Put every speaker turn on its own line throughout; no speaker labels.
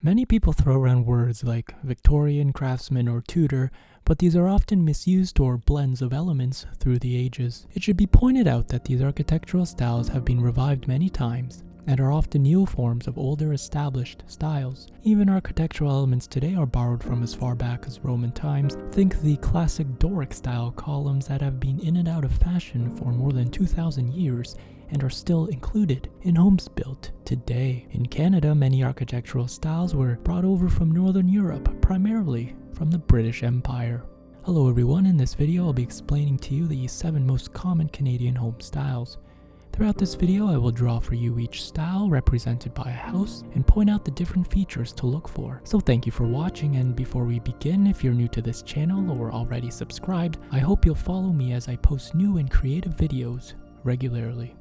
Many people throw around words like Victorian, Craftsman, or Tudor, but these are often misused or blends of elements through the ages. It should be pointed out that these architectural styles have been revived many times and are often new forms of older established styles. Even architectural elements today are borrowed from as far back as Roman times. Think the classic Doric style columns that have been in and out of fashion for more than 2,000 years and are still included in homes built today. In Canada, many architectural styles were brought over from Northern Europe, primarily from the British Empire. Hello everyone, in this video I'll be explaining to you the 7 most common Canadian home styles. Throughout this video I will draw for you each style represented by a house and point out the different features to look for. So thank you for watching, and before we begin, if you're new to this channel or already subscribed, I hope you'll follow me as I post new and creative videos regularly.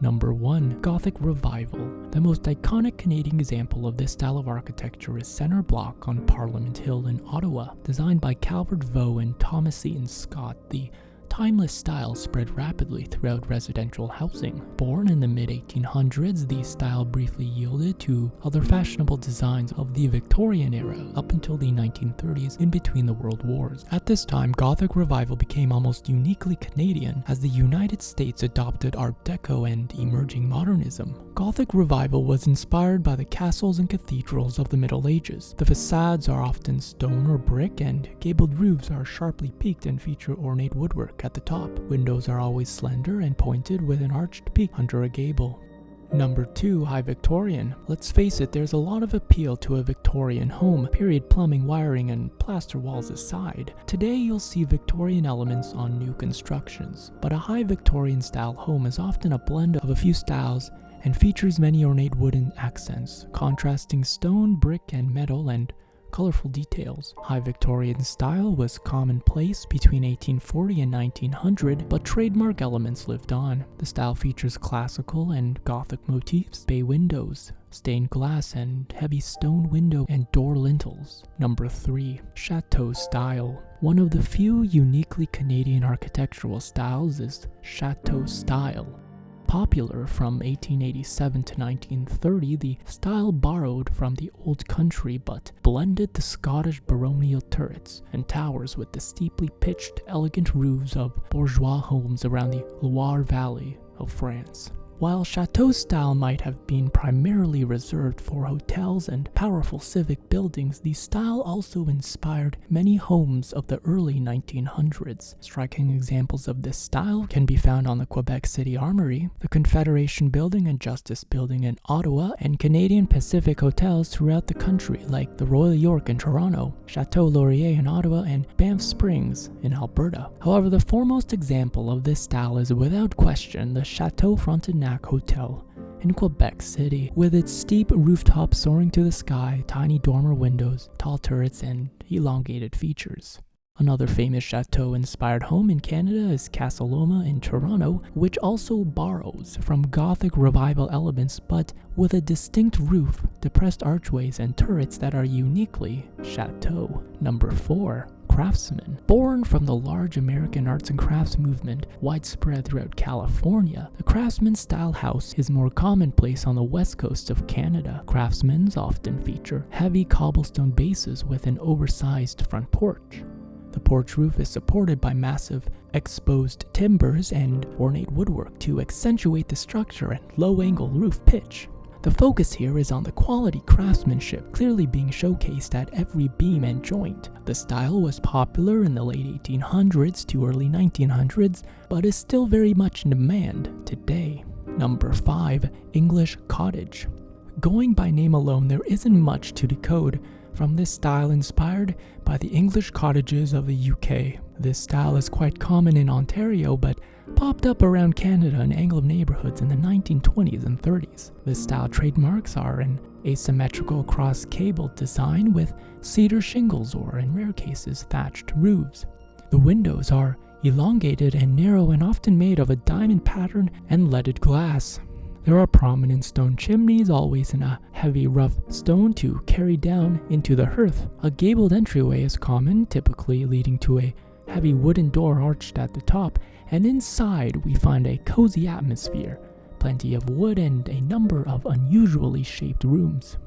Number 1. Gothic Revival. The most iconic Canadian example of this style of architecture is Centre Block on Parliament Hill in Ottawa. Designed by Calvert Vaux and Thomas Eaton Scott, the timeless style spread rapidly throughout residential housing. Born in the mid-1800s, the style briefly yielded to other fashionable designs of the Victorian era up until the 1930s, in between the world wars. At this time, Gothic Revival became almost uniquely Canadian as the United States adopted Art Deco and emerging modernism. Gothic Revival was inspired by the castles and cathedrals of the Middle Ages. The facades are often stone or brick, and gabled roofs are sharply peaked and feature ornate woodwork at the top. Windows are always slender and pointed with an arched peak under a gable. Number 2. High Victorian. Let's face it, there's a lot of appeal to a Victorian home, period plumbing, wiring, and plaster walls aside. Today you'll see Victorian elements on new constructions, but a high Victorian style home is often a blend of a few styles and features many ornate wooden accents, contrasting stone, brick, and metal, and colorful details. High Victorian style was commonplace between 1840 and 1900, but trademark elements lived on. The style features classical and Gothic motifs, bay windows, stained glass, and heavy stone window and door lintels. Number 3. Chateau Style. One of the few uniquely Canadian architectural styles is Chateau Style. Popular from 1887 to 1930, the style borrowed from the Old Country but blended the Scottish baronial turrets and towers with the steeply pitched, elegant roofs of bourgeois homes around the Loire Valley of France. While Chateau style might have been primarily reserved for hotels and powerful civic buildings, the style also inspired many homes of the early 1900s. Striking examples of this style can be found on the Quebec City Armory, the Confederation Building and Justice Building in Ottawa, and Canadian Pacific hotels throughout the country like the Royal York in Toronto, Chateau Laurier in Ottawa, and Banff Springs in Alberta. However, the foremost example of this style is without question the Chateau Frontenac Hotel in Quebec City, with its steep rooftop soaring to the sky, tiny dormer windows, tall turrets, and elongated features. Another famous chateau-inspired home in Canada is Casa Loma in Toronto, which also borrows from Gothic Revival elements but with a distinct roof, depressed archways, and turrets that are uniquely chateau. Number 4. Craftsman. Born from the large American arts and crafts movement widespread throughout California, the Craftsman style house is more commonplace on the west coast of Canada. Craftsmans often feature heavy cobblestone bases with an oversized front porch. The porch roof is supported by massive exposed timbers and ornate woodwork to accentuate the structure and low-angle roof pitch. The focus here is on the quality craftsmanship clearly being showcased at every beam and joint. The style was popular in the late 1800s to early 1900s, but is still very much in demand today. Number 5. English Cottage. Going by name alone, there isn't much to decode from this style, inspired by the English cottages of the UK. This style is quite common in Ontario, but popped up around Canada in Anglo neighborhoods in the 1920s and 30s. This style trademarks are an asymmetrical cross-cabled design with cedar shingles or, in rare cases, thatched roofs. The windows are elongated and narrow and often made of a diamond pattern and leaded glass. There are prominent stone chimneys, always in a heavy rough stone to carry down into the hearth. A gabled entryway is common, typically leading to a heavy wooden door arched at the top, and inside we find a cozy atmosphere, plenty of wood, and a number of unusually shaped rooms.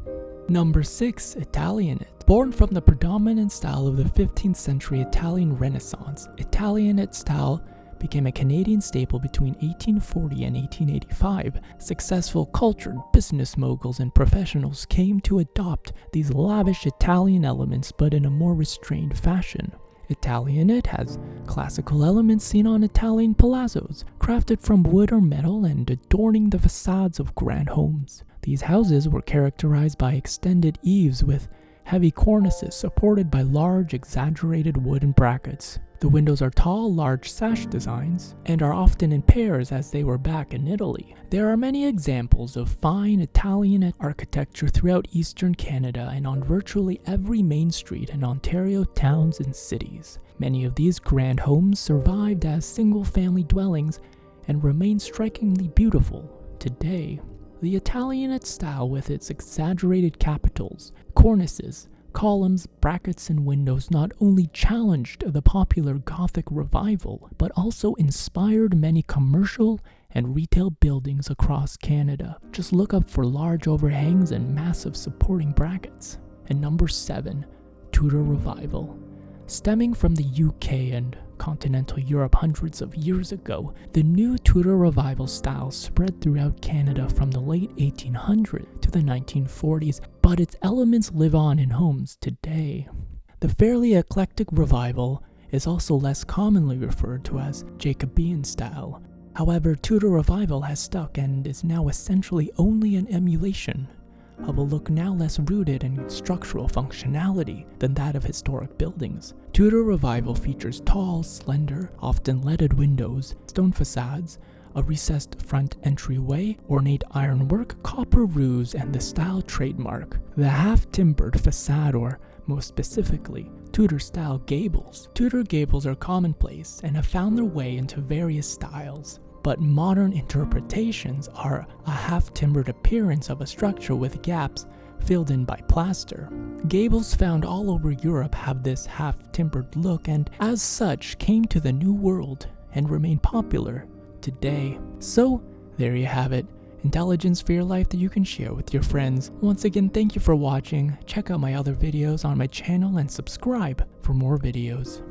Number 6. Italianate. Born from the predominant style of the 15th century Italian Renaissance, Italianate style became a Canadian staple between 1840 and 1885. Successful, cultured business moguls and professionals came to adopt these lavish Italian elements, but in a more restrained fashion. Italianate has classical elements seen on Italian palazzos, crafted from wood or metal and adorning the facades of grand homes. These houses were characterized by extended eaves with heavy cornices supported by large, exaggerated wooden brackets. The windows are tall, large sash designs, and are often in pairs as they were back in Italy. There are many examples of fine Italianate architecture throughout eastern Canada and on virtually every main street in Ontario towns and cities. Many of these grand homes survived as single-family dwellings and remain strikingly beautiful today. The Italianate style, with its exaggerated capitals, cornices, columns, brackets, and windows, not only challenged the popular Gothic Revival, but also inspired many commercial and retail buildings across Canada. Just look up for large overhangs and massive supporting brackets. And number 7, Tudor Revival. Stemming from the UK and continental Europe hundreds of years ago, the new Tudor Revival style spread throughout Canada from the late 1800s to the 1940s, but its elements live on in homes today. The fairly eclectic revival is also less commonly referred to as Jacobean style. However, Tudor Revival has stuck and is now essentially only an emulation of a look now less rooted in structural functionality than that of historic buildings. Tudor Revival features tall, slender, often leaded windows, stone facades, a recessed front entryway, ornate ironwork, copper roofs, and the style trademark, the half-timbered facade, or most specifically, Tudor-style gables. Tudor gables are commonplace and have found their way into various styles, but modern interpretations are a half-timbered appearance of a structure with gaps filled in by plaster. Gables found all over Europe have this half-timbered look, and as such came to the New World and remain popular today. So there you have it, intelligence for your life that you can share with your friends. Once again, thank you for watching. Check out my other videos on my channel and subscribe for more videos.